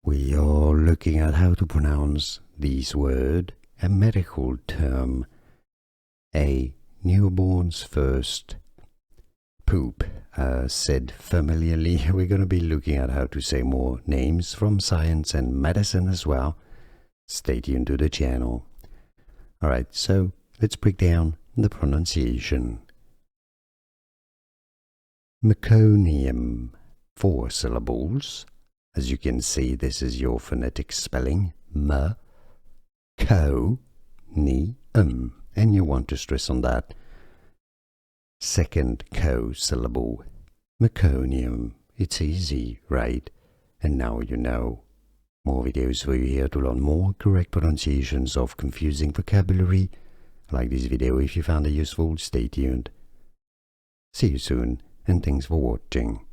We are looking at how to pronounce this word, a medical term, a newborn's first poop. Said familiarly, we're going to be looking at how to say more names from science and medicine as well. Stay tuned to the channel. Alright, so let's break down the pronunciation. Meconium, 4 syllables. As you can see, this is your phonetic spelling. Me-co-ni-um. And you want to stress on that second co syllable. Meconium. It's easy, right? And now you know. More videos for you here to learn more correct pronunciations of confusing vocabulary. Like this video if you found it useful. Stay tuned. See you soon, and thanks for watching.